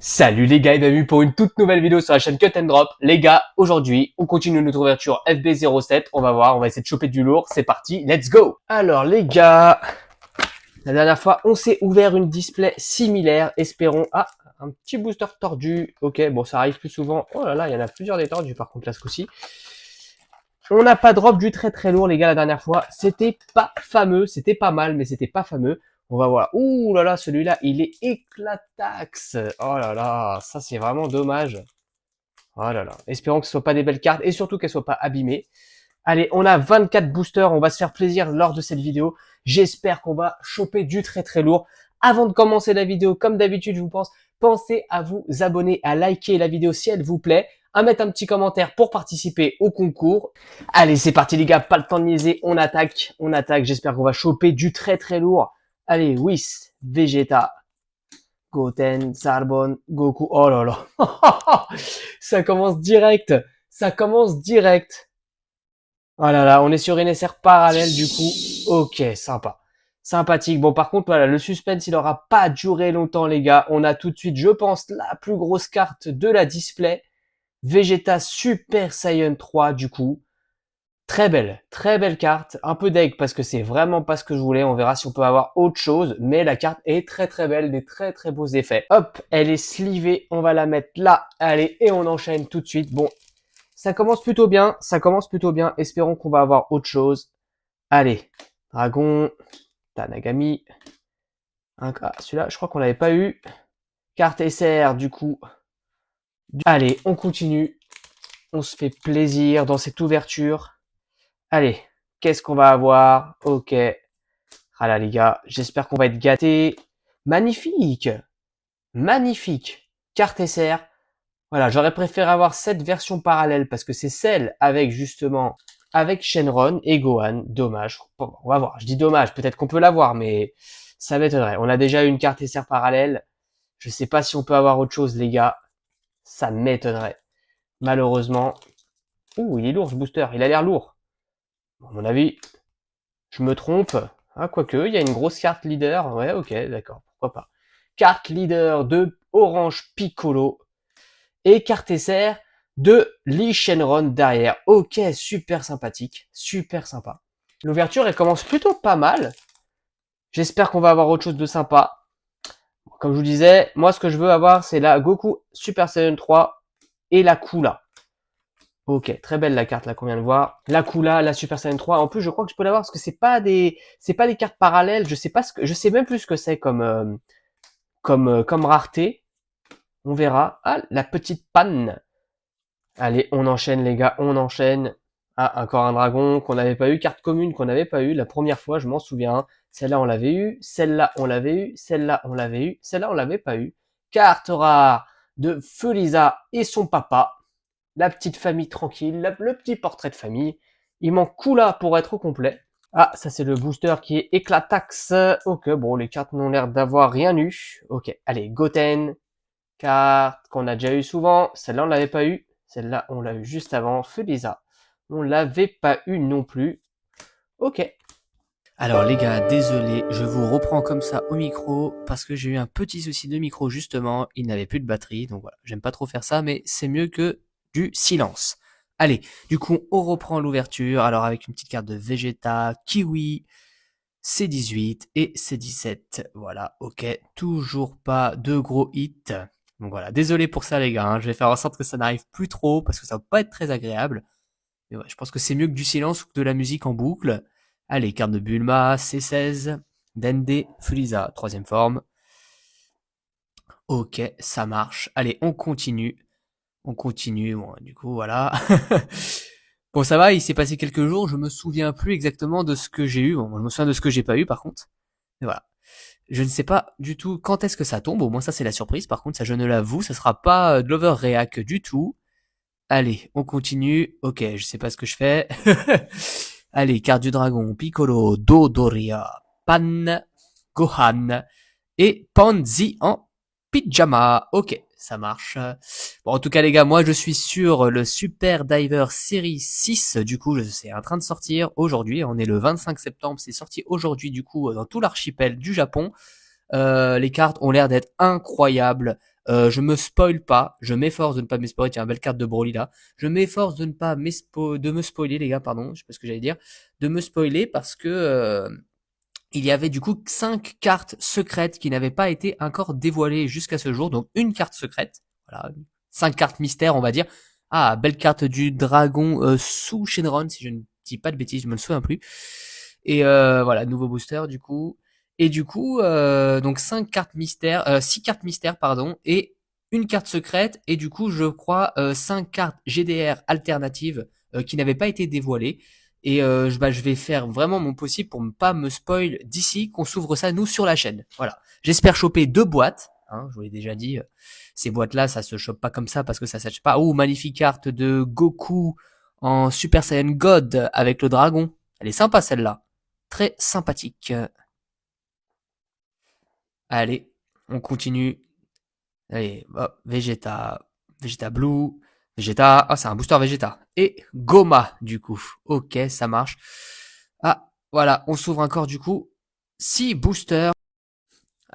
Salut les gars et bienvenue pour une toute nouvelle vidéo sur la chaîne Cut and Drop. Les gars, aujourd'hui, on continue notre ouverture FB07. On va voir, on va essayer de choper du lourd. C'est parti, let's go. Alors les gars, la dernière fois, on s'est ouvert une display similaire. Espérons, un petit booster tordu. Ok, bon, ça arrive plus souvent. Oh là là, il y en a plusieurs des tordus par contre là ce coup-ci. On n'a pas drop du très lourd les gars la dernière fois. C'était pas fameux, c'était pas mal, mais c'était pas fameux. On va voir. Ouh là là, celui-là, il est éclataxe. Oh là là, ça c'est vraiment dommage. Oh là là. Espérons que ce soit pas des belles cartes et surtout qu'elles soient pas abîmées. Allez, on a 24 boosters. On va se faire plaisir lors de cette vidéo. J'espère qu'on va choper du très lourd. Avant de commencer la vidéo, comme d'habitude, je vous pense, pensez à vous abonner, à liker la vidéo si elle vous plaît, à mettre un petit commentaire pour participer au concours. Allez, c'est parti les gars, pas le temps de niaiser, on attaque. J'espère qu'on va choper du très lourd. Allez, Whis, Vegeta, Goten, Zarbon, Goku. Oh là là. Ça commence direct. Ça commence direct. Oh là là, on est sur une SR parallèle du coup. Ok, sympa. Sympathique. Bon, par contre, voilà, le suspense, il aura pas duré longtemps, les gars. On a tout de suite, je pense, la plus grosse carte de la display. Vegeta Super Saiyan 3, du coup. Très belle carte. Un peu deg parce que c'est vraiment pas ce que je voulais. On verra si on peut avoir autre chose. Mais la carte est très belle, des très beaux effets. Hop, elle est slivée. On va la mettre là. Allez, et on enchaîne tout de suite. Bon, ça commence plutôt bien. Espérons qu'on va avoir autre chose. Allez, Dragon, Tanagami. Celui-là, je crois qu'on l'avait pas eu. Carte SR, du coup. Allez, on continue. On se fait plaisir dans cette ouverture. Allez, qu'est-ce qu'on va avoir? Ok. Ah là les gars, j'espère qu'on va être gâtés. Magnifique. Magnifique. Carte SR. Voilà, j'aurais préféré avoir cette version parallèle parce que c'est celle avec justement, avec Shenron et Gohan. Dommage. Bon, on va voir. Je dis dommage, peut-être qu'on peut l'avoir, mais ça m'étonnerait. On a déjà une carte SR parallèle. Je sais pas si on peut avoir autre chose, les gars. Ça m'étonnerait. Malheureusement. Ouh, il est lourd ce booster. Il a l'air lourd. Bon, à mon avis, je me trompe. Ah, quoique, il y a une grosse carte leader. Ouais, ok, d'accord, pourquoi pas. Carte leader de Orange Piccolo. Et carte SR de Lee Shenron derrière. Ok, super sympathique. Super sympa. L'ouverture, elle commence plutôt pas mal. J'espère qu'on va avoir autre chose de sympa. Comme je vous disais, moi, ce que je veux avoir, c'est la Goku Super Saiyan 3 et la Kula. Ok, très belle la carte là qu'on vient de voir. La Kula, la Super Saiyan 3. En plus, je crois que je peux l'avoir parce que c'est pas des cartes parallèles. Je sais même plus ce que c'est comme rareté. On verra. Ah, la petite panne. Allez, on enchaîne les gars, on enchaîne. Ah, encore un dragon qu'on n'avait pas eu, carte commune qu'on n'avait pas eu la première fois, je m'en souviens. Celle-là on l'avait eu, celle-là on l'avait eu, celle-là on l'avait eu, celle-là on l'avait pas eu. Carte rare de Felisa et son papa. La petite famille tranquille, le petit portrait de famille. Il manque Kula pour être au complet. Ah, ça c'est le booster qui est éclataxe. Ok, bon, les cartes n'ont l'air d'avoir rien eu. Ok, allez, Goten. Carte qu'on a déjà eu souvent. Celle-là, on l'avait pas eu. Celle-là, on l'a eu juste avant. Felisa. On l'avait pas eu non plus. Ok. Alors les gars, désolé, je vous reprends comme ça au micro parce que j'ai eu un petit souci de micro justement, il n'avait plus de batterie, donc voilà, j'aime pas trop faire ça, mais c'est mieux que du silence. Allez, du coup on reprend l'ouverture, alors avec une petite carte de Vegeta, Kiwi, C18 et C17, voilà, ok, toujours pas de gros hits, donc voilà, désolé pour ça les gars, hein. Je vais faire en sorte que ça n'arrive plus trop parce que ça va pas être très agréable, mais ouais, je pense que c'est mieux que du silence ou que de la musique en boucle. Allez, carte de Bulma, C16, Dende, Frieza, troisième forme. Ok, ça marche. Allez, on continue. On continue. Bon, du coup, voilà. Bon, ça va, il s'est passé quelques jours. Je me souviens plus exactement de ce que j'ai eu. Bon, je me souviens de ce que j'ai pas eu, par contre. Mais voilà. Je ne sais pas du tout quand est-ce que ça tombe. Au moins, ça, c'est la surprise. Par contre, ça, je ne l'avoue. Ça sera pas de l'overreact du tout. Allez, on continue. Ok, je sais pas ce que je fais. Allez, carte du dragon, Piccolo, Dodoria, Pan, Gohan et Panzi en pyjama. Ok, ça marche. Bon, en tout cas, les gars, moi, je suis sur le Super Diver Série 6. Du coup, c'est en train de sortir aujourd'hui. On est le 25 septembre. C'est sorti aujourd'hui, du coup, dans tout l'archipel du Japon. Les cartes ont l'air d'être incroyables. Je me spoil pas, je m'efforce de ne pas me spoiler. Tiens, belle carte de Broly là. Je m'efforce de ne pas de me spoiler, les gars, pardon, je sais pas ce que j'allais dire, de me spoiler parce que il y avait du coup 5 cartes secrètes qui n'avaient pas été encore dévoilées jusqu'à ce jour. Donc une carte secrète, voilà, 5 cartes mystères, on va dire. Ah, belle carte du dragon sous Shenron, si je ne dis pas de bêtises, je me le souviens plus. Et voilà, nouveau booster du coup. Et du coup, donc 5 cartes mystères, 6 cartes mystères, pardon, et une carte secrète, et du coup, je crois, 5 cartes GDR alternatives qui n'avaient pas été dévoilées. Et je vais faire vraiment mon possible pour ne pas me spoil d'ici qu'on s'ouvre ça, nous, sur la chaîne. Voilà. J'espère choper 2 boîtes. Hein, je vous l'ai déjà dit, ces boîtes-là, ça se chope pas comme ça parce que ça s'achète pas. Oh, magnifique carte de Goku en Super Saiyan God avec le dragon. Elle est sympa celle-là. Très sympathique. Allez, on continue. Allez, hop, Vegeta, Vegeta Blue, Vegeta, ah c'est un booster Vegeta. Et Goma du coup. Ok, ça marche. Ah, voilà, on s'ouvre encore du coup. 6 boosters.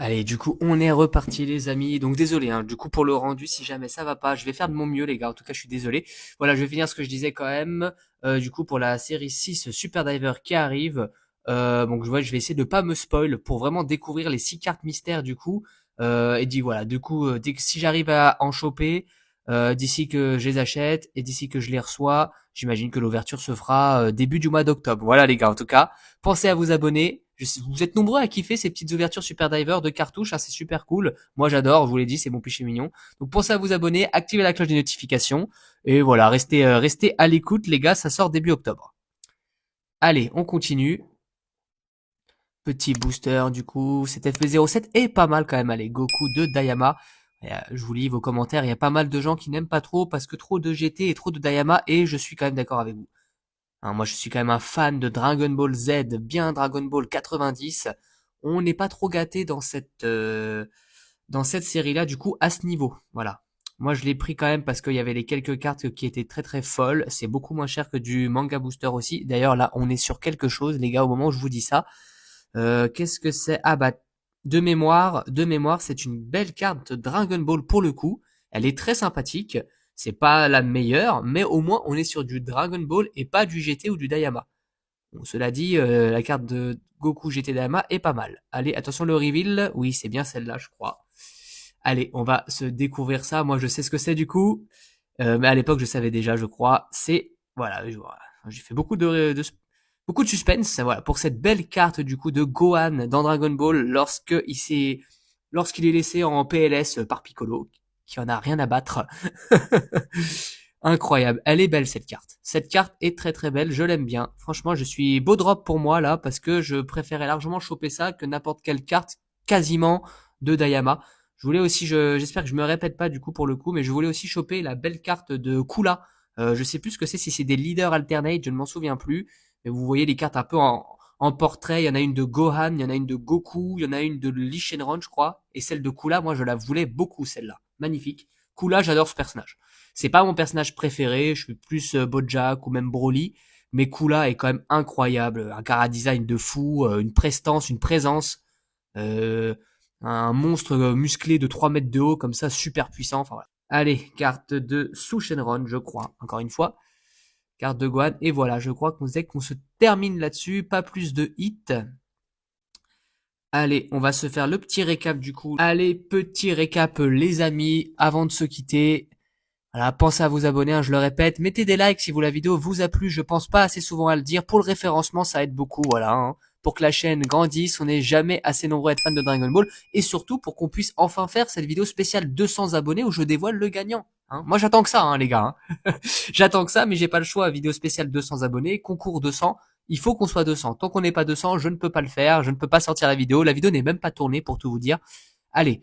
Allez, du coup, on est reparti les amis. Donc désolé, hein, du coup pour le rendu, si jamais ça va pas, je vais faire de mon mieux les gars. En tout cas, je suis désolé. Voilà, je vais finir ce que je disais quand même. Du coup pour la série 6 Super Diver qui arrive. Donc je vais essayer de pas me spoil pour vraiment découvrir les 6 cartes mystères du coup. Et dit voilà, du coup, dès que si j'arrive à en choper, d'ici que je les achète et d'ici que je les reçois, j'imagine que l'ouverture se fera début du mois d'octobre. Voilà les gars, en tout cas, pensez à vous abonner. Vous êtes nombreux à kiffer ces petites ouvertures Super Diver de cartouches, hein, c'est super cool. Moi j'adore, je vous l'ai dit, c'est mon péché mignon. Donc pensez à vous abonner, activez la cloche des notifications et voilà, restez à l'écoute les gars, ça sort début octobre. Allez, on continue. Petit booster du coup, cet FP07 est pas mal quand même. Allez, Goku de Dayama. Je vous lis vos commentaires, il y a pas mal de gens qui n'aiment pas trop parce que trop de GT et trop de Dayama et je suis quand même d'accord avec vous. Hein, moi je suis quand même un fan de Dragon Ball Z, bien Dragon Ball 90. On n'est pas trop gâté dans cette série-là du coup à ce niveau. Voilà. Moi je l'ai pris quand même parce qu'il y avait les quelques cartes qui étaient très très folles. C'est beaucoup moins cher que du manga booster aussi. D'ailleurs là on est sur quelque chose les gars au moment où je vous dis ça. Qu'est-ce que c'est? Ah bah de mémoire, c'est une belle carte Dragon Ball pour le coup. Elle est très sympathique. C'est pas la meilleure, mais au moins on est sur du Dragon Ball et pas du GT ou du Dayama. Bon, cela dit, la carte de Goku GT Dayama est pas mal. Allez, attention le reveal. Oui, c'est bien celle-là, je crois. Allez, on va se découvrir ça. Moi, je sais ce que c'est du coup. Mais à l'époque, je savais déjà, je crois. C'est voilà, j'ai fait beaucoup de suspense. Voilà, pour cette belle carte du coup de Gohan dans Dragon Ball lorsqu'il est laissé en PLS par Piccolo, qui en a rien à battre. Incroyable. Elle est belle cette carte. Cette carte est très très belle. Je l'aime bien. Franchement, je suis beau drop pour moi là parce que je préférais largement choper ça que n'importe quelle carte quasiment de Dayama. Je voulais aussi, j'espère que je me répète pas du coup pour le coup, mais je voulais aussi choper la belle carte de Kula. Je sais plus ce que c'est, si c'est des leaders alternate, je ne m'en souviens plus. Mais vous voyez les cartes un peu en portrait. Il y en a une de Gohan, il y en a une de Goku, il y en a une de Lee Shenron, je crois. Et celle de Kula, moi je la voulais beaucoup celle-là. Magnifique. Kula, j'adore ce personnage. C'est pas mon personnage préféré, je suis plus Bojack ou même Broly. Mais Kula est quand même incroyable. Un cara design de fou, une prestance, une présence. Euh, un monstre musclé de 3 mètres de haut comme ça, super puissant. Enfin voilà. Allez, carte de Sous Shenron, je crois, encore une fois. Carte de Gohan, et voilà, je crois qu'on se termine là-dessus, pas plus de hits. Allez, on va se faire le petit récap du coup. Allez, petit récap les amis, avant de se quitter. Voilà, pensez à vous abonner, hein, je le répète. Mettez des likes si la vidéo vous a plu, je pense pas assez souvent à le dire. Pour le référencement, ça aide beaucoup, voilà. Hein. Pour que la chaîne grandisse, on n'est jamais assez nombreux à être fans de Dragon Ball. Et surtout, pour qu'on puisse enfin faire cette vidéo spéciale 200 abonnés où je dévoile le gagnant. Hein. Moi, j'attends que ça, hein, les gars. Hein. J'attends que ça, mais j'ai pas le choix. Vidéo spéciale 200 abonnés, concours 200. Il faut qu'on soit 200. Tant qu'on n'est pas 200, je ne peux pas le faire. Je ne peux pas sortir la vidéo. La vidéo n'est même pas tournée, pour tout vous dire. Allez.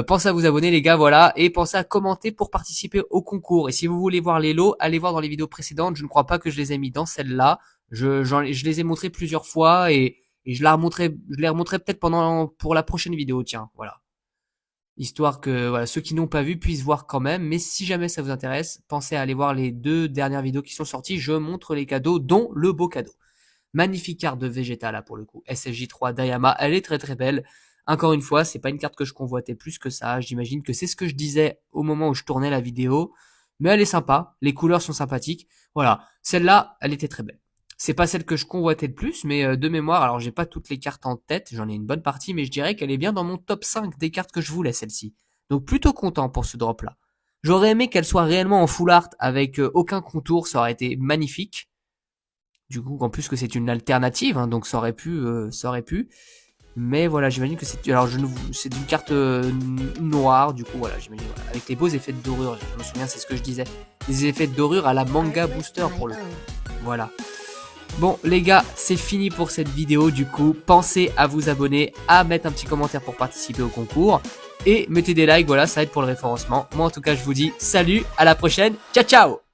Pensez à vous abonner les gars, voilà, et pensez à commenter pour participer au concours. Et si vous voulez voir les lots, allez voir dans les vidéos précédentes. Je ne crois pas que je les ai mis dans celle-là. Je les ai montrés plusieurs fois et je les remontrerai peut-être pour la prochaine vidéo, tiens, voilà. Histoire que voilà, ceux qui n'ont pas vu puissent voir quand même. Mais si jamais ça vous intéresse, pensez à aller voir les 2 dernières vidéos qui sont sorties. Je montre les cadeaux, dont le beau cadeau. Magnifique carte de Vegeta là pour le coup. SSJ3 Dayama, elle est très très belle. Encore une fois, c'est pas une carte que je convoitais plus que ça. J'imagine que c'est ce que je disais au moment où je tournais la vidéo. Mais elle est sympa, les couleurs sont sympathiques. Voilà, celle-là, elle était très belle. C'est pas celle que je convoitais le plus, mais de mémoire, alors j'ai pas toutes les cartes en tête, j'en ai une bonne partie, mais je dirais qu'elle est bien dans mon top 5 des cartes que je voulais, celle-ci. Donc plutôt content pour ce drop-là. J'aurais aimé qu'elle soit réellement en full art avec aucun contour, ça aurait été magnifique. Du coup, en plus que c'est une alternative, hein, donc ça aurait pu. Mais voilà, j'imagine que c'est une carte noire, du coup voilà, j'imagine voilà, avec les beaux effets de dorure. Je me souviens, c'est ce que je disais, des effets de dorure à la manga booster pour le coup. Voilà. Bon les gars, c'est fini pour cette vidéo du coup. Pensez à vous abonner, à mettre un petit commentaire pour participer au concours. Et mettez des likes, voilà, ça aide pour le référencement. Moi en tout cas je vous dis salut, à la prochaine, ciao ciao.